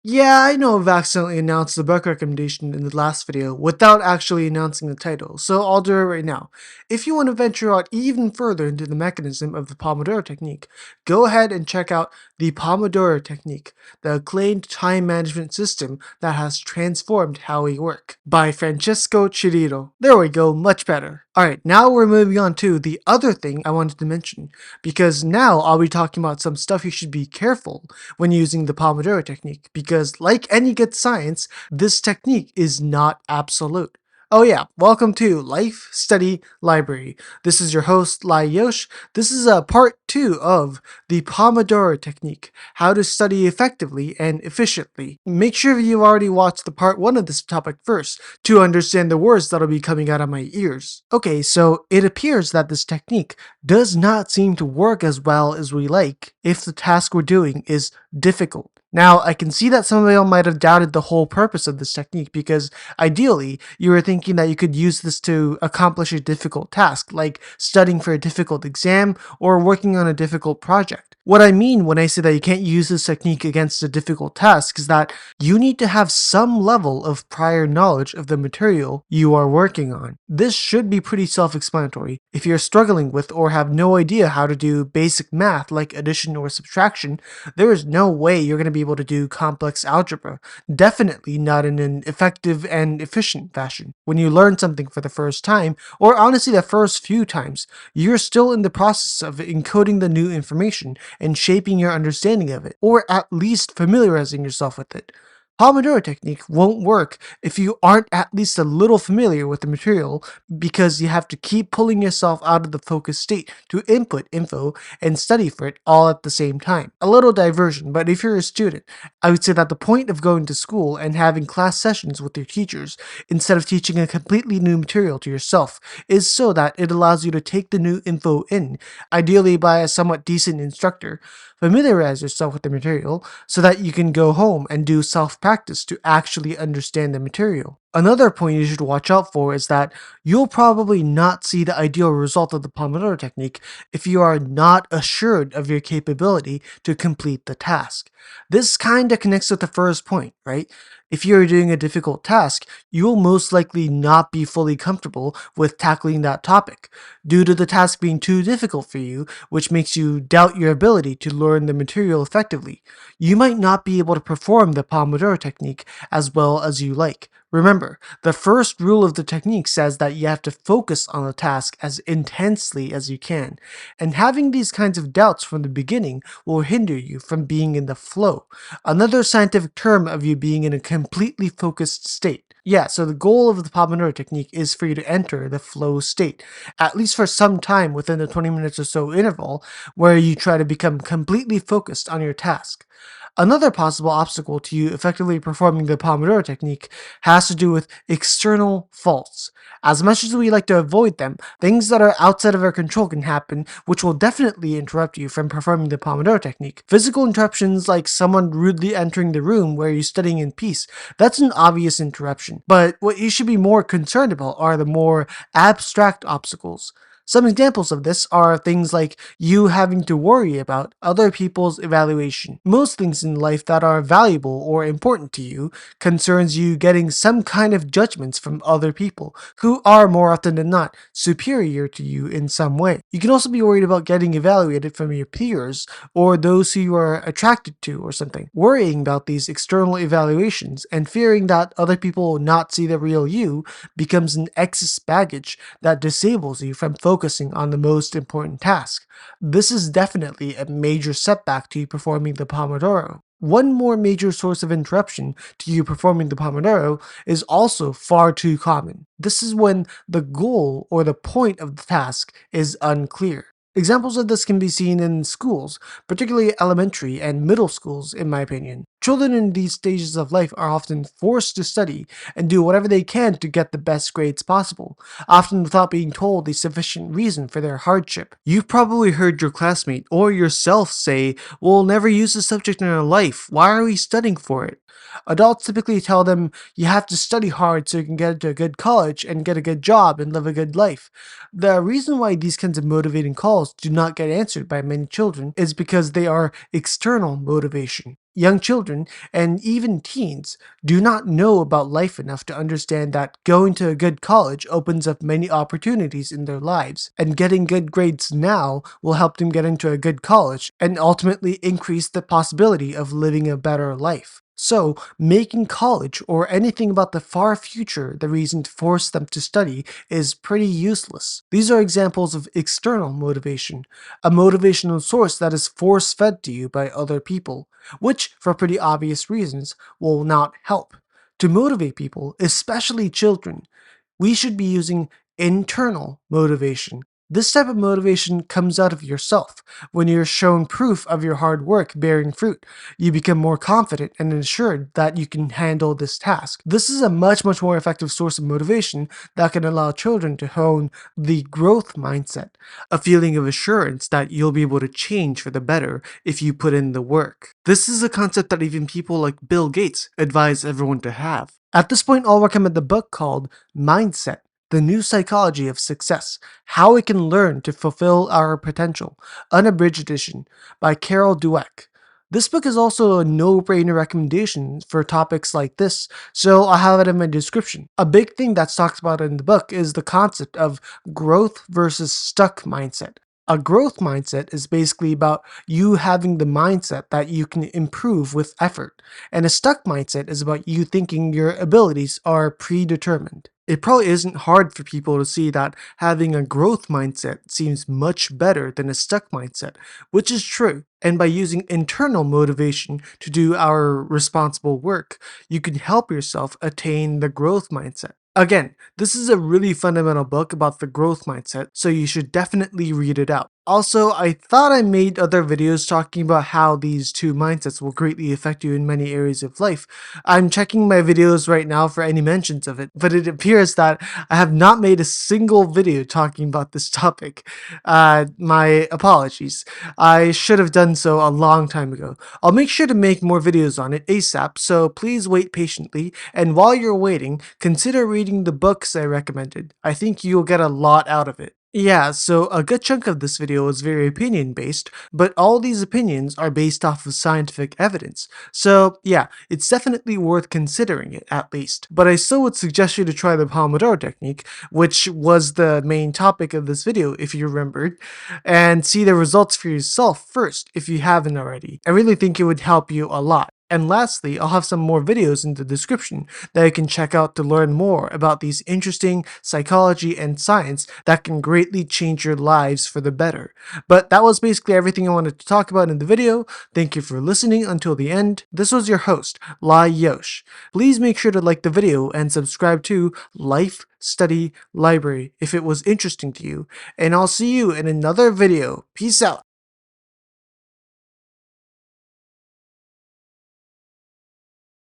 Yeah, I know I've accidentally announced the book recommendation in the last video without actually announcing the title, so I'll do it right now. If you want to venture out even further into the mechanism of the Pomodoro Technique, go ahead and check out the Pomodoro Technique, the acclaimed time management system that has transformed how we work, by Francesco Cirillo. There we go, much better. Alright, now we're moving on to the other thing I wanted to mention, because now I'll be talking about some stuff you should be careful when using the Pomodoro technique, because like any good science, this technique is not absolute. Oh yeah, welcome to Life Study Library. This is your host, Lye Yosh. This is a part 2 of the Pomodoro technique, how to study effectively and efficiently. Make sure you've already watched the part 1 of this topic first to understand the words that'll be coming out of my ears. Okay, so it appears that this technique does not seem to work as well as we like if the task we're doing is difficult. Now, I can see that some of y'all might have doubted the whole purpose of this technique because ideally, you were thinking that you could use this to accomplish a difficult task, like studying for a difficult exam or working on a difficult project. What I mean when I say that you can't use this technique against a difficult task is that you need to have some level of prior knowledge of the material you are working on. This should be pretty self-explanatory. If you're struggling with or have no idea how to do basic math like addition or subtraction, there is no way you're going to be able to do complex algebra, definitely not in an effective and efficient fashion. When you learn something for the first time, or honestly the first few times, you're still in the process of encoding the new information and shaping your understanding of it, or at least familiarizing yourself with it. Pomodoro technique won't work if you aren't at least a little familiar with the material, because you have to keep pulling yourself out of the focused state to input info and study for it all at the same time. A little diversion, but if you're a student, I would say that the point of going to school and having class sessions with your teachers, instead of teaching a completely new material to yourself, is so that it allows you to take the new info in, ideally by a somewhat decent instructor, familiarize yourself with the material, so that you can go home and do self-practice to actually understand the material. Another point you should watch out for is that you'll probably not see the ideal result of the Pomodoro technique if you are not assured of your capability to complete the task. This kinda connects with the first point, right? If you're doing a difficult task, you will most likely not be fully comfortable with tackling that topic, due to the task being too difficult for you, which makes you doubt your ability to learn the material effectively. You might not be able to perform the Pomodoro technique as well as you like. Remember, the first rule of the technique says that you have to focus on the task as intensely as you can, and having these kinds of doubts from the beginning will hinder you from being in the flow, another scientific term of you being in a completely focused state. Yeah, so the goal of the Pomodoro technique is for you to enter the flow state, at least for some time within the 20 minutes or so interval, where you try to become completely focused on your task. Another possible obstacle to you effectively performing the Pomodoro technique has to do with external faults. As much as we like to avoid them, things that are outside of our control can happen, which will definitely interrupt you from performing the Pomodoro technique. Physical interruptions like someone rudely entering the room where you're studying in peace, that's an obvious interruption. But what you should be more concerned about are the more abstract obstacles. Some examples of this are things like you having to worry about other people's evaluation. Most things in life that are valuable or important to you concerns you getting some kind of judgments from other people, who are more often than not superior to you in some way. You can also be worried about getting evaluated from your peers or those who you are attracted to or something. Worrying about these external evaluations and fearing that other people will not see the real you becomes an excess baggage that disables you from focusing on the most important task. This is definitely a major setback to you performing the Pomodoro. One more major source of interruption to you performing the Pomodoro is also far too common. This is when the goal or the point of the task is unclear. Examples of this can be seen in schools, particularly elementary and middle schools, in my opinion. Children in these stages of life are often forced to study and do whatever they can to get the best grades possible, often without being told a sufficient reason for their hardship. You've probably heard your classmate or yourself say, "We'll never use the subject in our life, why are we studying for it?" Adults typically tell them you have to study hard so you can get into a good college and get a good job and live a good life. The reason why these kinds of motivating calls do not get answered by many children is because they are external motivation. Young children, and even teens, do not know about life enough to understand that going to a good college opens up many opportunities in their lives, and getting good grades now will help them get into a good college and ultimately increase the possibility of living a better life. So, making college or anything about the far future the reason to force them to study is pretty useless. These are examples of external motivation, a motivational source that is force fed to you by other people, which, for pretty obvious reasons, will not help. To motivate people, especially children, we should be using internal motivation. This type of motivation comes out of yourself. When you're shown proof of your hard work bearing fruit, you become more confident and assured that you can handle this task. This is a much more effective source of motivation that can allow children to hone the growth mindset, a feeling of assurance that you'll be able to change for the better if you put in the work. This is a concept that even people like Bill Gates advise everyone to have. At this point, I'll recommend the book called Mindset: The New Psychology of Success: How We Can Learn to Fulfill Our Potential, unabridged edition, by Carol Dweck. This book is also a no-brainer recommendation for topics like this, so I'll have it in my description. A big thing that's talked about in the book is the concept of growth versus stuck mindset. A growth mindset is basically about you having the mindset that you can improve with effort, and a stuck mindset is about you thinking your abilities are predetermined. It probably isn't hard for people to see that having a growth mindset seems much better than a stuck mindset, which is true. And by using internal motivation to do our responsible work, you can help yourself attain the growth mindset. Again, this is a really fundamental book about the growth mindset, so you should definitely read it out. Also, I thought I made other videos talking about how these two mindsets will greatly affect you in many areas of life. I'm checking my videos right now for any mentions of it, but it appears that I have not made a single video talking about this topic. My apologies. I should have done so a long time ago. I'll make sure to make more videos on it ASAP, so please wait patiently, and while you're waiting, consider reading the books I recommended. I think you'll get a lot out of it. Yeah, so a good chunk of this video is very opinion based, but all these opinions are based off of scientific evidence. So yeah, it's definitely worth considering it at least. But I still would suggest you to try the Pomodoro Technique, which was the main topic of this video if you remembered, and see the results for yourself first if you haven't already. I really think it would help you a lot. And lastly, I'll have some more videos in the description that you can check out to learn more about these interesting psychology and science that can greatly change your lives for the better. But that was basically everything I wanted to talk about in the video. Thank you for listening until the end. This was your host, Lye Yosh. Please make sure to like the video and subscribe to Life Study Library if it was interesting to you. And I'll see you in another video. Peace out.